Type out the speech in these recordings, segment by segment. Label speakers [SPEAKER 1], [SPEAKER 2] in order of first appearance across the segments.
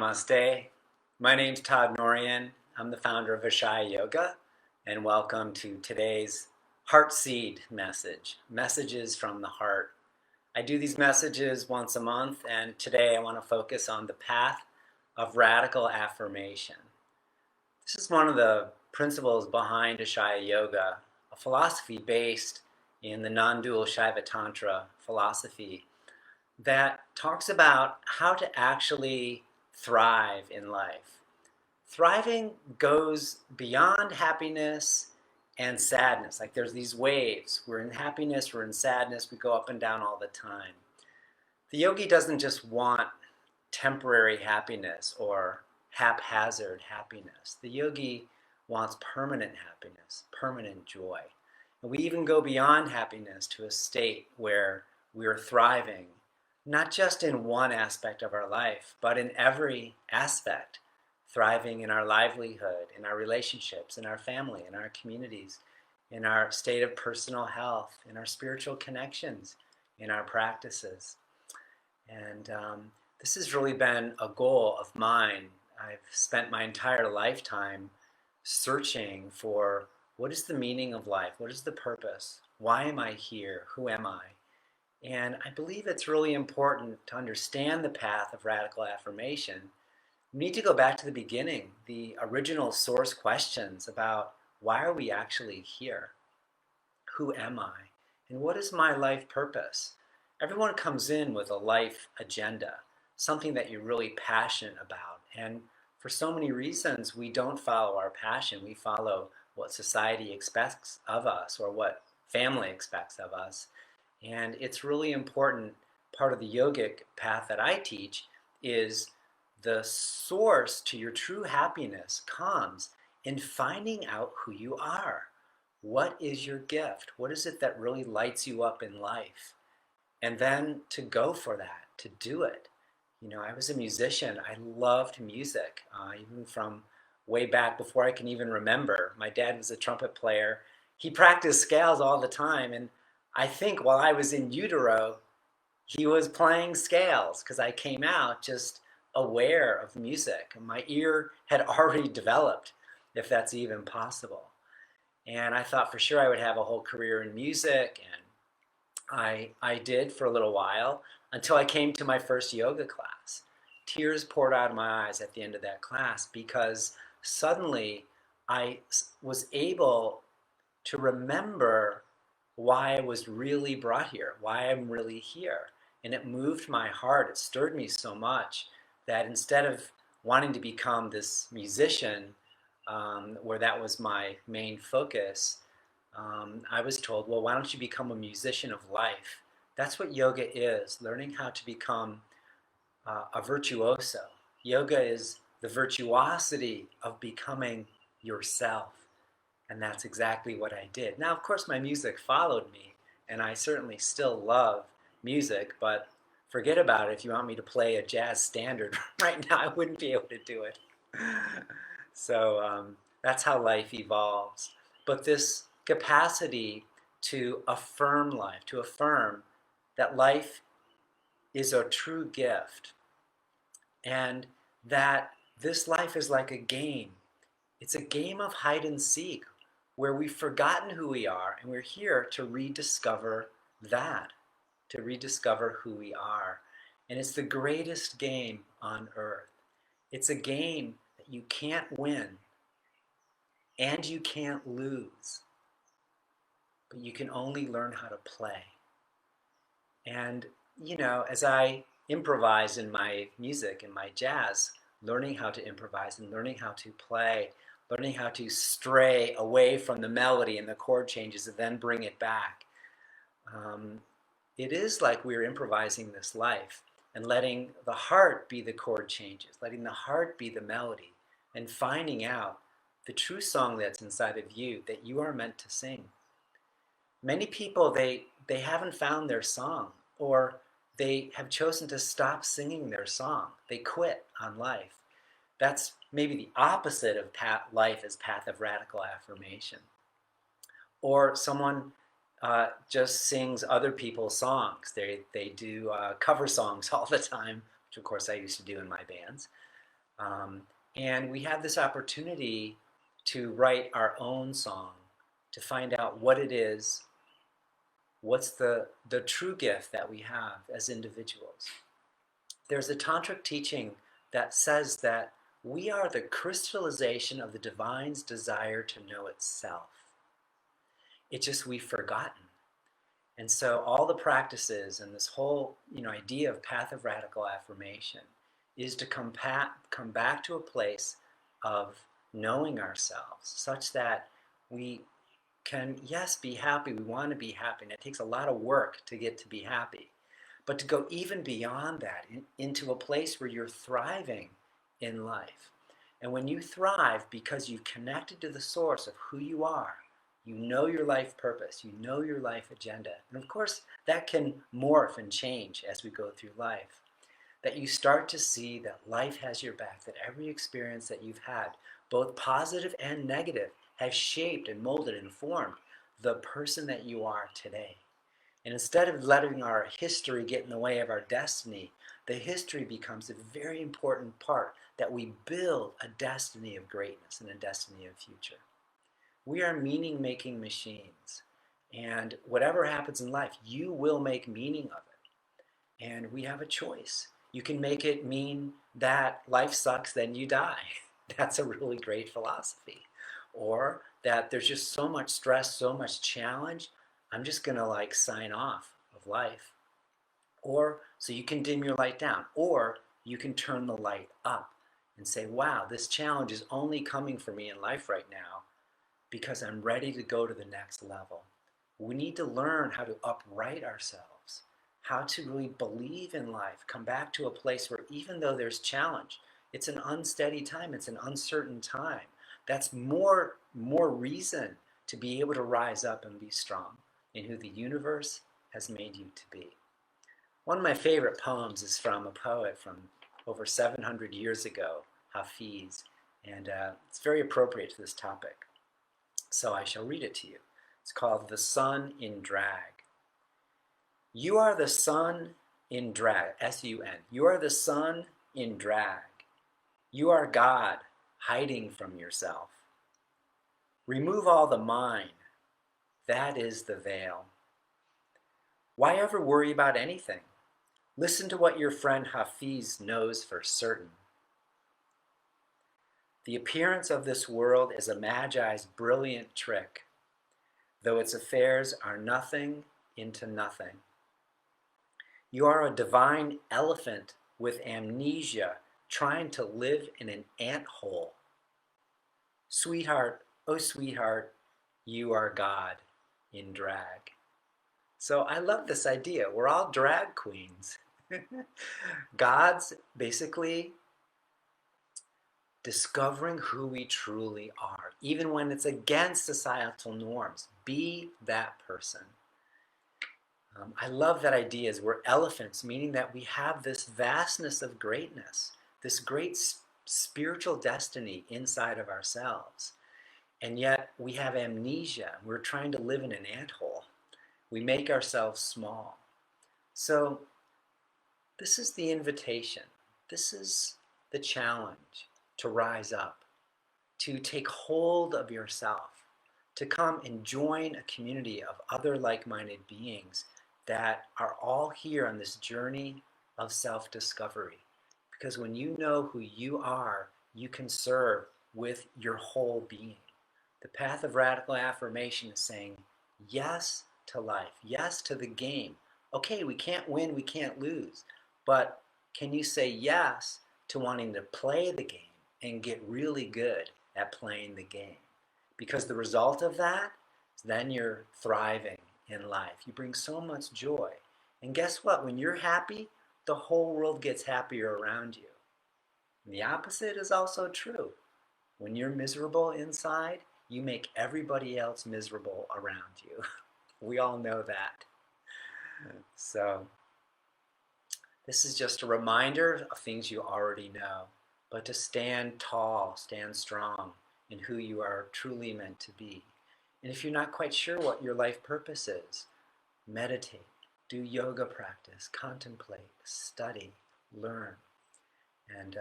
[SPEAKER 1] Namaste. My name's Todd Norian. I'm the founder of Ashaya Yoga, and welcome to today's Heartseed message, Messages from the Heart. I do these messages once a month, and today I want to focus on the path of radical affirmation. This is one of the principles behind Ashaya Yoga, a philosophy based in the non-dual Shaiva Tantra philosophy that talks about how to actually thrive in life. Thriving goes beyond happiness and sadness. Like there's these waves. We're in happiness, we're in sadness, we go up and down all the time. The yogi doesn't just want temporary happiness or haphazard happiness. The yogi wants permanent happiness, permanent joy. And we even go beyond happiness to a state where we're thriving, not just in one aspect of our life, but in every aspect. Thriving in our livelihood, in our relationships, in our family, in our communities, in our state of personal health, in our spiritual connections, in our practices. And this has really been a goal of mine. I've spent my entire lifetime searching for what is the meaning of life? What is the purpose? Why am I here? Who am I? And I believe it's really important to understand the path of radical affirmation. We need to go back to the beginning, the original source questions about why are we actually here? Who am I? And what is my life purpose? Everyone comes in with a life agenda, something that you're really passionate about. And for so many reasons, we don't follow our passion. We follow what society expects of us or what family expects of us. And it's really important. Part of the yogic path that I teach is the source to your true happiness comes in finding out who you are. What is your gift? What is it that really lights you up in life? And then to go for that, to do it. You know, I was a musician. I loved music, even from way back before I can even remember. My dad was a trumpet player. He practiced scales all the time, and I think while I was in utero, he was playing scales because I came out just aware of music. My ear had already developed, if that's even possible. And I thought for sure I would have a whole career in music, and I did for a little while until I came to my first yoga class. Tears poured out of my eyes at the end of that class because suddenly I was able to remember why I was really brought here, why I'm really here. And it moved my heart, it stirred me so much that instead of wanting to become this musician, where that was my main focus, I was told, well, why don't you become a musician of life? That's what yoga is, learning how to become a virtuoso. Yoga is the virtuosity of becoming yourself. And that's exactly what I did. Now, of course, my music followed me, and I certainly still love music, but forget about it. If you want me to play a jazz standard right now, I wouldn't be able to do it. So that's how life evolves. But this capacity to affirm life, to affirm that life is a true gift, and that this life is like a game. It's a game of hide and seek where we've forgotten who we are, and we're here to rediscover that, to rediscover who we are. And it's the greatest game on earth. It's a game that you can't win and you can't lose, but you can only learn how to play. And, you know, as I improvise in my music and my jazz, learning how to improvise and learning how to play, learning how to stray away from the melody and the chord changes and then bring it back. It is like we're improvising this life and letting the heart be the chord changes, letting the heart be the melody, and finding out the true song that's inside of you that you are meant to sing. Many people, they haven't found their song, or they have chosen to stop singing their song. They quit on life. That's maybe the opposite of life as path of radical affirmation. Or someone just sings other people's songs. They do cover songs all the time, which of course I used to do in my bands. Um, and we have this opportunity to write our own song, to find out what it is, what's the true gift that we have as individuals. There's a tantric teaching that says that we are the crystallization of the divine's desire to know itself. It's just we've forgotten. And so all the practices and this whole idea of path of radical affirmation is to come back to a place of knowing ourselves such that we can, yes, be happy. We want to be happy. And it takes a lot of work to get to be happy. But to go even beyond that, into a place where you're thriving in life. And when you thrive because you've connected to the source of who you are, you know your life purpose, you know your life agenda. And of course, that can morph and change as we go through life. That you start to see that life has your back, that every experience that you've had, both positive and negative, has shaped and molded and formed the person that you are today. And instead of letting our history get in the way of our destiny, the history becomes a very important part that we build a destiny of greatness and a destiny of future. We are meaning-making machines. And whatever happens in life, you will make meaning of it. And we have a choice. You can make it mean that life sucks, then you die. That's a really great philosophy. Or that there's just so much stress, so much challenge, I'm just going to sign off of life. Or so you can dim your light down. Or you can turn the light up and say, wow, this challenge is only coming for me in life right now because I'm ready to go to the next level. We need to learn how to upright ourselves, how to really believe in life, come back to a place where even though there's challenge, it's an unsteady time, it's an uncertain time. That's more reason to be able to rise up and be strong in who the universe has made you to be. One of my favorite poems is from a poet from over 700 years ago, Hafiz, and it's very appropriate to this topic. So I shall read it to you. It's called The Sun in Drag. You are the sun in drag, S-U-N. You are the sun in drag. You are God hiding from yourself. Remove all the mine. That is the veil. Why ever worry about anything? Listen to what your friend Hafiz knows for certain. The appearance of this world is a magi's brilliant trick, though its affairs are nothing into nothing. You are a divine elephant with amnesia trying to live in an ant-hole. Sweetheart, oh sweetheart, you are God in drag. So I love this idea. We're all drag queens. God's basically discovering who we truly are, even when it's against societal norms. Be that person. I love that idea is we're elephants, meaning that we have this vastness of greatness, this great spiritual destiny inside of ourselves. And yet we have amnesia. We're trying to live in an anthill. We make ourselves small. So this is the invitation. This is the challenge to rise up, to take hold of yourself, to come and join a community of other like-minded beings that are all here on this journey of self-discovery. Because when you know who you are, you can serve with your whole being. The path of radical affirmation is saying yes to life, yes to the game. Okay, we can't win, we can't lose, but can you say yes to wanting to play the game and get really good at playing the game? Because the result of that is then you're thriving in life. You bring so much joy. And guess what? When you're happy, the whole world gets happier around you. And the opposite is also true. When you're miserable inside, you make everybody else miserable around you. We all know that. So this is just a reminder of things you already know, but to stand tall, stand strong in who you are truly meant to be. And if you're not quite sure what your life purpose is, meditate, do yoga practice, contemplate, study, learn. And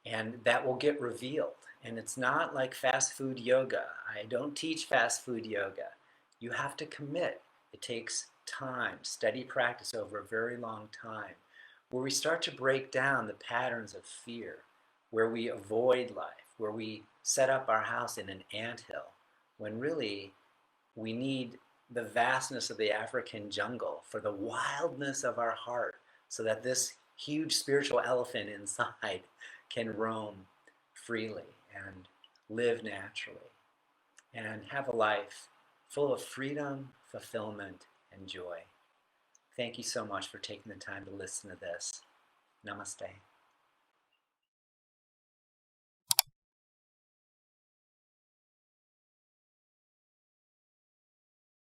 [SPEAKER 1] And that will get revealed. And it's not like fast food yoga. I don't teach fast food yoga. You have to commit. It takes time, steady practice over a very long time, where we start to break down the patterns of fear, where we avoid life, where we set up our house in an anthill, when really we need the vastness of the African jungle for the wildness of our heart, so that this huge spiritual elephant inside can roam freely and live naturally and have a life full of freedom, fulfillment, and joy. Thank you so much for taking the time to listen to this. Namaste.